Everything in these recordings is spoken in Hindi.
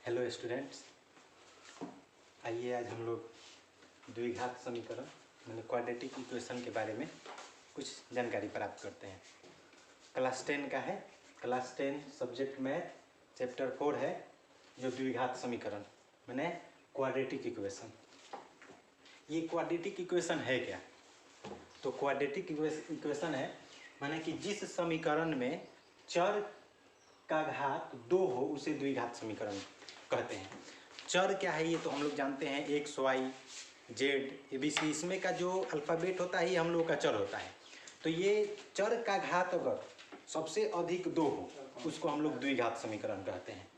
हेलो स्टूडेंट्स, आइए आज हम लोग द्विघात समीकरण मतलब क्वाड्रेटिक इक्वेशन के बारे में कुछ जानकारी प्राप्त करते हैं। क्लास 10 का है, क्लास 10 सब्जेक्ट मैथ चैप्टर 4 है जो द्विघात समीकरण माने क्वाड्रेटिक इक्वेशन। ये क्वाड्रेटिक इक्वेशन है क्या? तो क्वाड्रेटिक इक्वेशन है माने कि जिस समीकरण में चर का घात 2 हो उसे द्विघात समीकरण कहते हैं। चर क्या है ये तो हम लोग जानते हैं, एक्स वाई जेड ABC, इसमें का जो अल्फ़ाबेट होता है ये हम लोग का चर होता है। तो ये चर का घात अगर सबसे अधिक 2 हो उसको हम लोग द्विघात समीकरण कहते हैं।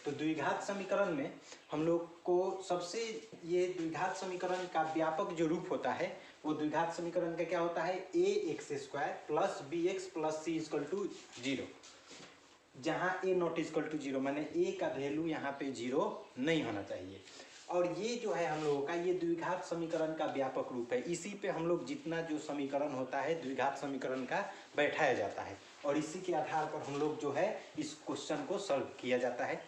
तो द्विघात समीकरण में हम लोग को सबसे ये द्विघात समीकरण का व्यापक जो रूप होता है वो द्विघात समीकरण का क्या होता है, ax² plus bx plus c equal to 0, जहाँ a नॉट इक्वल टू 0 माने a का वैल्यू यहाँ पे 0 नहीं होना चाहिए। और ये जो है हम लोगों का ये द्विघात समीकरण का व्यापक रूप है। इसी पे हम लोग जितना जो समीकरण होता है द्विघात समीकरण का बैठाया जाता है और इसी के आधार पर हम लोग जो है इस क्वेश्चन को सॉल्व किया जाता है।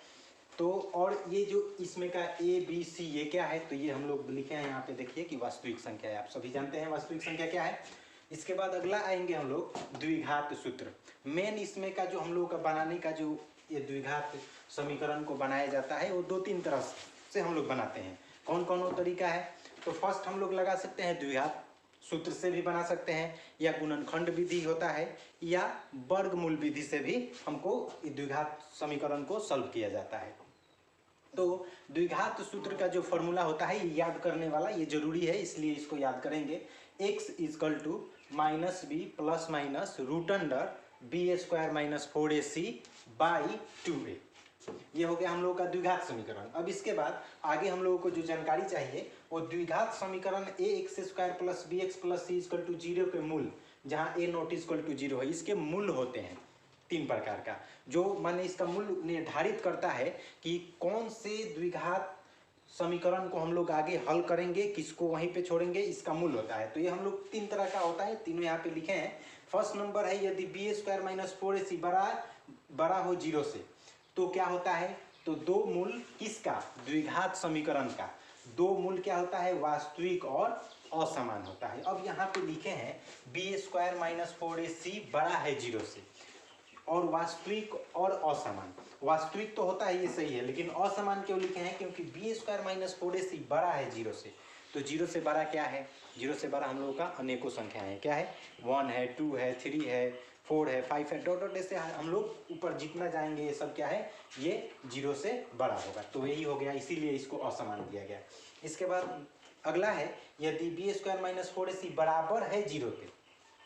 तो और ये जो इसमें का ABC ये क्या है, तो ये हम लोग लिखे हैं यहाँ पे, देखिए कि वास्तविक संख्या है। आप सभी जानते हैं वास्तविक संख्या क्या है। इसके बाद अगला आएंगे हम लोग द्विघात सूत्र। मेन इसमें का जो हम लोग का बनाने का जो ये द्विघात समीकरण को बनाया जाता है वो 2-3 तरह से हम लोग बनाते हैं। कौन कौन वो तरीका है? तो फर्स्ट हम लोग लगा सकते हैं द्विघात सूत्र से भी बना सकते हैं, या गुणनखंड विधि होता है, या वर्गमूल विधि से भी हमको द्विघात समीकरण को सॉल्व किया जाता है। तो द्विघात सूत्र का जो फॉर्मूला होता है ये याद करने वाला ये जरूरी है, इसलिए इसको याद करेंगे। x equal to minus b plus minus root under b² minus 4ac by 2a, ये हो गया हम लोगों का द्विघात समीकरण। अब इसके बाद आगे हम लोगों को जो जानकारी चाहिए वो द्विघात समीकरण ax² plus bx plus c equal to 0 के मूल, जहाँ a नॉट इक्वल टू 0 है, इसके मूल होते हैं 3 प्रकार का, जो माने इसका मूल निर्धारित करता है कि कौन से द्विघात समीकरण को हम लोग आगे हल करेंगे, किसको वहीं पे छोड़ेंगे, इसका मूल होता है। तो ये हम लोग 3 तरह का होता है, तीनों यहाँ पे लिखे हैं। फर्स्ट नंबर है यदि b² माइनस 4ac बड़ा हो 0 से, तो क्या होता है, तो 2 मूल किसका, द्विघात समीकरण का 2 मूल क्या होता है, वास्तविक और असमान होता है। अब यहाँ पे लिखे हैं b² माइनस 4ac बड़ा है 0 से, और वास्तविक और असमान। वास्तविक तो होता है ये सही है, लेकिन असमान क्यों लिखे हैं, क्योंकि b² माइनस 4ac बड़ा है 0 से। तो 0 से बड़ा क्या है, 0 से बड़ा हम लोगों का अनेकों संख्याएं हैं। क्या है, 1 है, 2 है, 3 है, 4 है, 5 है, डॉट डॉट ऐसे हम लोग ऊपर जितना जाएंगे ये सब क्या है, ये 0 से बड़ा होगा। तो यही हो गया, इसीलिए इसको असमान दिया गया। इसके बाद अगला है यदि b² माइनस 4ac बराबर है 0 के,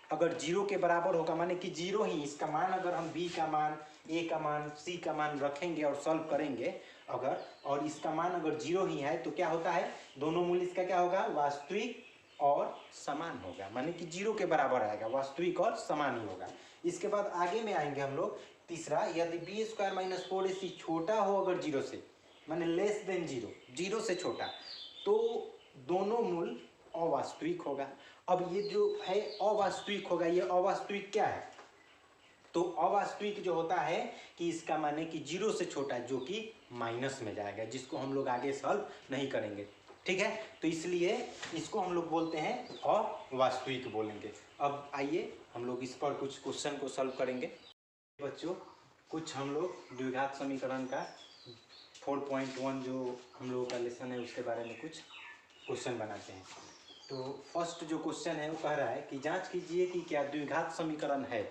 अगर 0 के बराबर होगा माने कि 0 ही इसका मान, अगर हम b का मान, a का मान, c का मान रखेंगे और सॉल्व करेंगे अगर, और इसका मान अगर 0 ही है तो क्या होता है, दोनों मूल्य इसका क्या होगा, वास्तविक और समान होगा, माने कि 0 के बराबर आएगा, वास्तविक और समान ही होगा। इसके बाद आगे में आएंगे हम लोग तीसरा, यदि b² माइनस 4ac छोटा हो अगर 0 से, माने लेस देन 0 से छोटा, तो दोनों मूल अवास्तविक होगा। अब ये जो है अवास्तविक होगा, ये अवास्तविक क्या है, तो अवास्तविक जो होता है कि इसका माने कि 0 से छोटा, जो कि माइनस में जाएगा, जिसको हम लोग आगे सॉल्व नहीं करेंगे। ठीक है, तो इसलिए इसको हम लोग बोलते हैं अवास्तविक बोलेंगे। अब आइए हम लोग इस पर कुछ क्वेश्चन को सॉल्व करेंगे। बच्चों, कुछ हम लोग द्विघात समीकरण का 4.1 जो हम लोगों का लेसन है उसके बारे में कुछ क्वेश्चन बनाते हैं। तो फर्स्ट जो क्वेश्चन है वो कह रहा है कि जांच कीजिए कि क्या द्विघात समीकरण है,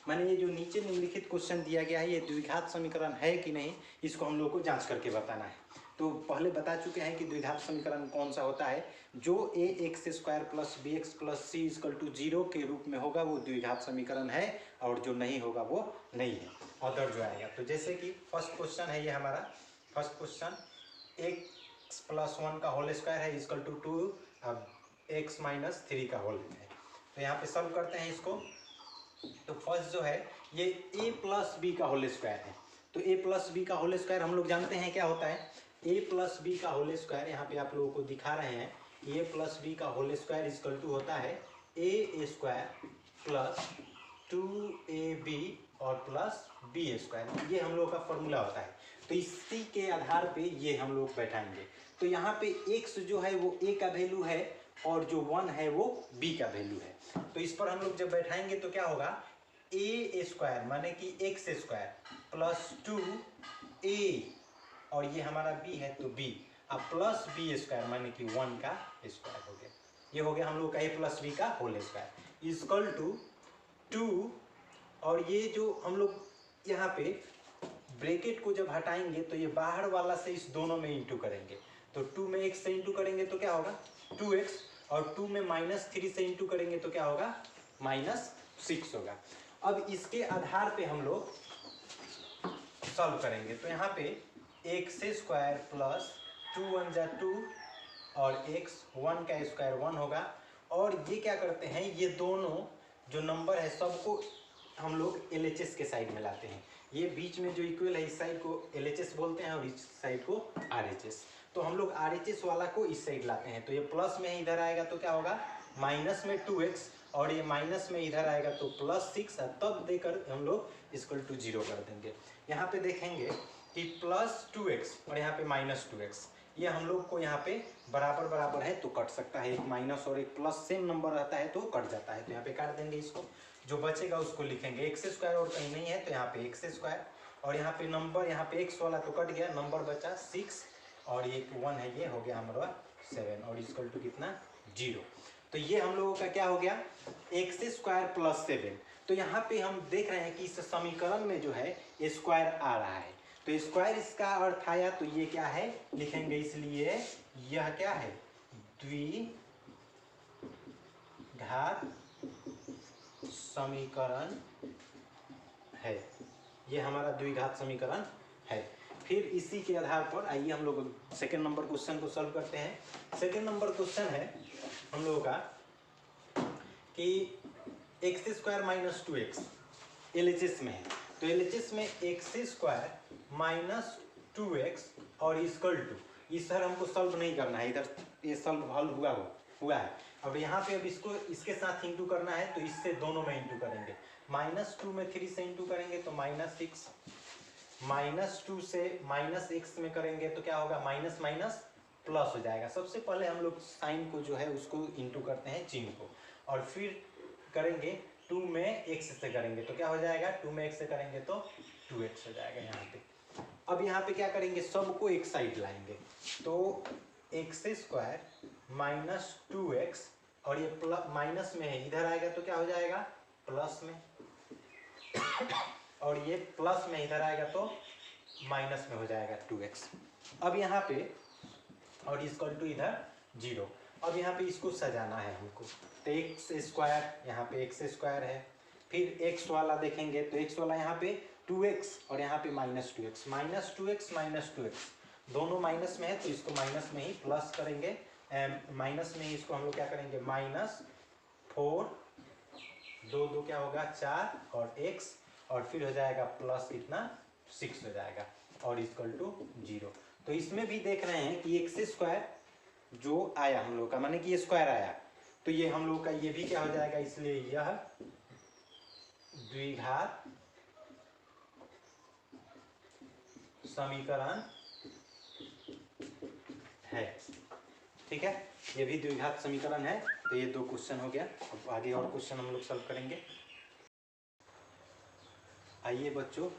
माने ये जो नीचे निम्नलिखित क्वेश्चन दिया गया है ये द्विघात समीकरण है कि नहीं, इसको हम लोग को जांच करके बताना है। तो पहले बता चुके हैं कि द्विघात समीकरण कौन सा होता है, जो ax² plus bx plus c equal to 0 के रूप में होगा वो द्विघात समीकरण है, और जो नहीं होगा वो नहीं है, अदर जो आएगा। तो जैसे कि फर्स्ट क्वेश्चन है ये हमारा, फर्स्ट क्वेश्चन x प्लस 1 का होल स्क्वायर है इक्वल टू 2x माइनस 3 का होल है। तो यहाँ पे सॉल्व करते हैं इसको। तो फर्स्ट जो है ये a प्लस बी का होल स्क्वायर है, तो a प्लस बी का होल स्क्वायर हम लोग जानते हैं क्या होता है, a प्लस बी का होल स्क्वायर, यहाँ पे आप लोगों को दिखा रहे हैं, a प्लस बी का होल स्क्वायर इक्वल टू होता है a² प्लस 2ab और प्लस b², ये हम लोग का फॉर्मूला होता है। तो इसी के आधार पे ये हम लोग बैठाएंगे। तो यहाँ पे x जो है वो a का वैल्यू है और जो 1 है वो b का वैल्यू है। तो इस पर हम लोग जब बैठाएंगे तो क्या होगा, a स्क्वायर माने कि x स्क्वायर प्लस 2a और ये हमारा b है तो b, अब प्लस b स्क्वायर माने कि 1 का स्क्वायर हो गया। ये हो गया हम लोग का a प्लस b का होल स्क्वायर इक्वल टू 2, और ये जो हम लोग यहाँ पे ब्रैकेट को जब हटाएंगे तो ये बाहर वाला से इस दोनों में इंटू करेंगे। तो 2 में x से इंटू करेंगे तो क्या होगा 2x, और 2 में -3 से इंटू करेंगे तो क्या होगा -6 होगा। अब इसके आधार पे हम लोग सॉल्व करेंगे। तो यहाँ पे x स्क्वायर प्लस 2 1 जा 2 और x 1 का स्क्वायर 1 होगा। और ये क्या करते हैं, ये दोनों जो नंबर है सबको हम लोग LHS के साइड में लाते हैं। ये बीच में जो इक्वल है इस साइड को LHS बोलते हैं और इस साइड को RHS। तो हम लोग RHS वाला को इस साइड लाते हैं। तो ये प्लस में इधर आएगा तो क्या होगा माइनस में 2x, और ये माइनस में इधर आएगा तो +6, तब देकर हम लोग इक्वल टू 0 कर देंगे। यहाँ पे देखेंगे कि +2x और यहाँ पे -2x, ये हम लोग को यहाँ पे बराबर बराबर है तो कट सकता है। एक माइनस और एक प्लस सेम नंबर रहता है तो कट जाता है। तो यहाँ पे काट देंगे इसको, जो बचेगा उसको लिखेंगे x स्क्वायर, और कहीं नहीं है तो यहाँ पे x स्क्वायर, और यहाँ पे नंबर यहाँ पे x वाला तो कट गया, नंबर बचा 6 और ये 1 है, ये हो गया हमारा 7 और इक्वल टू कितना 0। तो ये हम लोगों का क्या हो गया x स्क्वायर प्लस 7। तो यहाँ पे हम देख रहे हैं कि इस समीकरण में जो है स्क्वायर आ रहा है, तो स्क्वायर इसका अर्थ आया, तो ये क्या है लिखेंगे, इसलिए यह क्या है द्विघात समीकरण है। ये हमारा द्विघात समीकरण है। फिर इसी के आधार पर आइए हम लोग सेकंड नंबर क्वेश्चन को सॉल्व करते हैं। सेकंड नंबर क्वेश्चन है हम लोगों का कि x square minus 2x LHS में है। तो LHS में x स्क्वायर माइनस 2x और इक्वल टू, इधर हमको सॉल्व नहीं करना है, इधर ये सॉल्व हल हुआ है। अब यहाँ पे अब इसको इसके साथ इंटू करना है, तो इससे दोनों में इंटू करेंगे। -2 में 3 से इंटू करेंगे तो -6, -2 से -x में करेंगे तो क्या होगा माइनस माइनस प्लस हो जाएगा। सबसे पहले हम लोग साइन को जो है उसको इंटू करते हैं चिन्ह को, और फिर करेंगे 2 में x से करेंगे तो क्या हो जाएगा 2 में x से करेंगे तो 2x हो जाएगा यहाँ पे। अब यहाँ पे क्या करेंगे, सबको एक साइड लाएंगे, तो x स्क्वायर माइनस 2x और ये माइनस में है, इधर आएगा तो क्या हो जाएगा प्लस में, और ये प्लस में इधर आएगा तो माइनस में हो जाएगा 2x। अब यहाँ पे और इक्वल टू इधर 0। अब यहाँ पे इसको सजाना है हमको, तो x स्क्वायर यहाँ पे x स्क्वायर है, फिर x वाला देखेंगे तो x वाला यहाँ पे 2x और यहाँ पे -2x, -2x दोनों माइनस में है तो इसको माइनस में ही प्लस करेंगे, माइनस में ही इसको हम लोग क्या करेंगे -4, 2 क्या होगा 4 और x, और फिर हो जाएगा प्लस कितना 6 हो जाएगा और इक्वल टू 0। तो इसमें भी देख रहे हैं कि x स्क्वायर जो आया हम लोग का, माने कि ये स्क्वायर आया, तो ये हम लोग का ये भी क्या हो जाएगा, इसलिए यह द्विघात समीकरण है। ठीक है, ये भी द्विघात समीकरण है। तो ये 2 क्वेश्चन हो गया। अब आगे और क्वेश्चन हम लोग सॉल्व करेंगे। आइए बच्चों,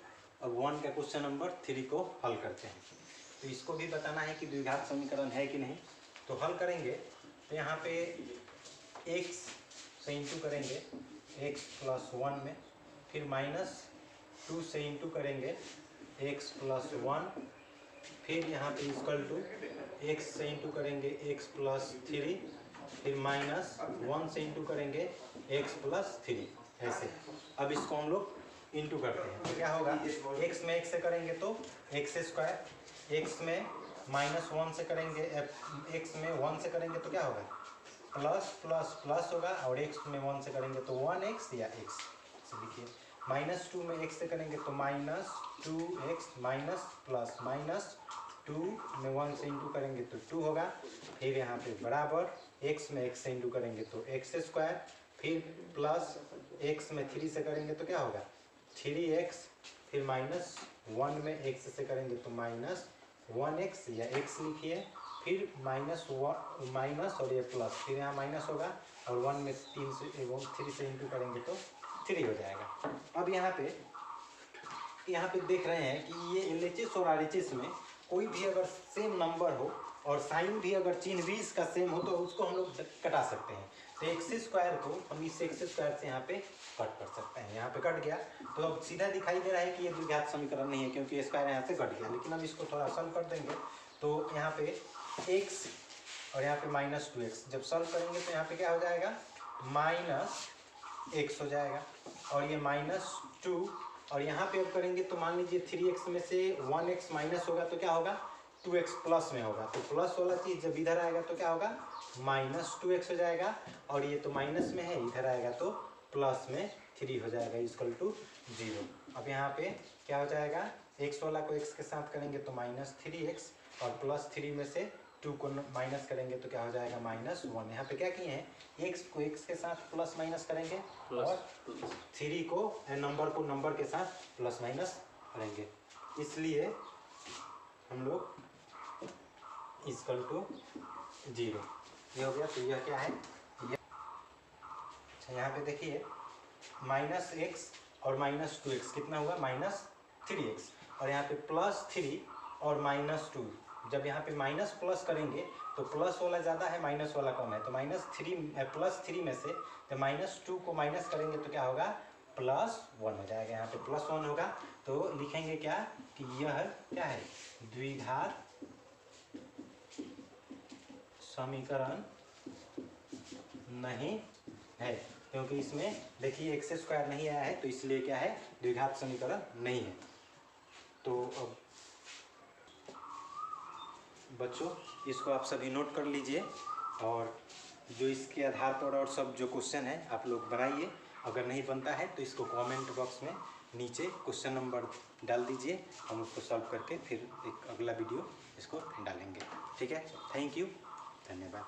अब 1 का क्वेश्चन नंबर 3 को हल करते हैं। तो इसको भी बताना है कि द्विघात समीकरण है कि नहीं। तो हल करेंगे तो यहाँ पे x से इंटू करेंगे x + 1 में, फिर -2 से इंटू करेंगे x + 1, फिर यहाँ पे इक्वल टू x से इंटू करेंगे x + 3, फिर -1 से इंटू करेंगे x + 3, ऐसे। अब इसको हम लोग इंटू करते हैं तो क्या होगा, x में 1 से करेंगे तो x स्क्वायर, x में -1 से करेंगे, x में 1 से करेंगे तो क्या होगा प्लस प्लस प्लस होगा, और x में 1 से करेंगे तो 1x या x से लिखिए। -2 में x से करेंगे तो -2x माइनस प्लस -2 में 1 से इंटू करेंगे तो 2 होगा, फिर यहाँ पे बराबर x में x से इंटू करेंगे तो x स्क्वायर, फिर प्लस x में 3 से करेंगे तो क्या होगा 3x, फिर 1 में x से करेंगे तो माइनस 1x या x लिखिए, फिर माइनस और ये प्लस, फिर यहाँ माइनस होगा और 1 में 3 से इंटू करेंगे तो 3 हो जाएगा। अब यहाँ पे देख रहे हैं कि ये LHS और RHS में कोई भी अगर सेम नंबर हो और साइन भी अगर चिन्ह भी इसका सेम हो तो उसको हम लोग कटा सकते हैं। तो x स्क्वायर को हम इस x स्क्वायर से यहाँ पे कट कर सकते हैं। यहाँ पे कट गया तो अब सीधा दिखाई दे रहा है कि ये द्विघात समीकरण नहीं है, क्योंकि स्क्वायर यहाँ से कट गया। लेकिन हम इसको थोड़ा सॉल्व कर देंगे तो यहाँ पे x और यहाँ पे माइनस 2x, जब सॉल्व करेंगे तो यहाँ पे क्या हो जाएगा, माइनस x हो जाएगा और ये माइनस 2, और यहाँ पे अब करेंगे तो मान लीजिए 3x में से 1x माइनस होगा तो क्या होगा, 2x प्लस में होगा। तो प्लस वाला चीज़ जब इधर आएगा तो क्या होगा, माइनस 2x हो जाएगा, और ये तो माइनस में है, इधर आएगा तो प्लस में 3 हो जाएगा इक्वल टू 0। अब यहाँ पे क्या हो जाएगा, x वाला को x के साथ करेंगे तो माइनस 3x, और प्लस 3 में से 2 को माइनस करेंगे तो क्या हो जाएगा, माइनस 1। यहाँ पे क्या किए हैं, x को x के साथ प्लस माइनस करेंगे और 3 को नंबर के साथ प्लस माइनस करेंगे, इसलिए हम लोग इक्वल टू 0 ये हो गया। तो यह क्या है, ये अच्छा यहाँ पे देखिए माइनस x और माइनस 2x कितना हुआ, माइनस 3x, और यहाँ पे प्लस 3 और माइनस 2। जब यहाँ पे माइनस प्लस करेंगे तो प्लस वाला ज़्यादा है, माइनस वाला कम है, तो प्लस 3 में से जब माइनस 2 को माइनस करेंगे तो क्या होगा, प्लस 1 हो जाएगा। यहाँ पे प्लस 1 होगा तो लिखेंगे क्या कि यह क्या है, द्विघात समीकरण नहीं है, क्योंकि इसमें देखिए x स्क्वायर नहीं आया है तो इसलिए क्या है, द्विघात समीकरण नहीं है। तो अब बच्चों इसको आप सभी नोट कर लीजिए, और जो इसके आधार पर और सब जो क्वेश्चन है आप लोग बनाइए। अगर नहीं बनता है तो इसको कमेंट बॉक्स में नीचे क्वेश्चन नंबर डाल दीजिए, हम उसको सॉल्व करके फिर एक अगला वीडियो इसको डालेंगे। ठीक है, थैंक यू, धन्यवाद।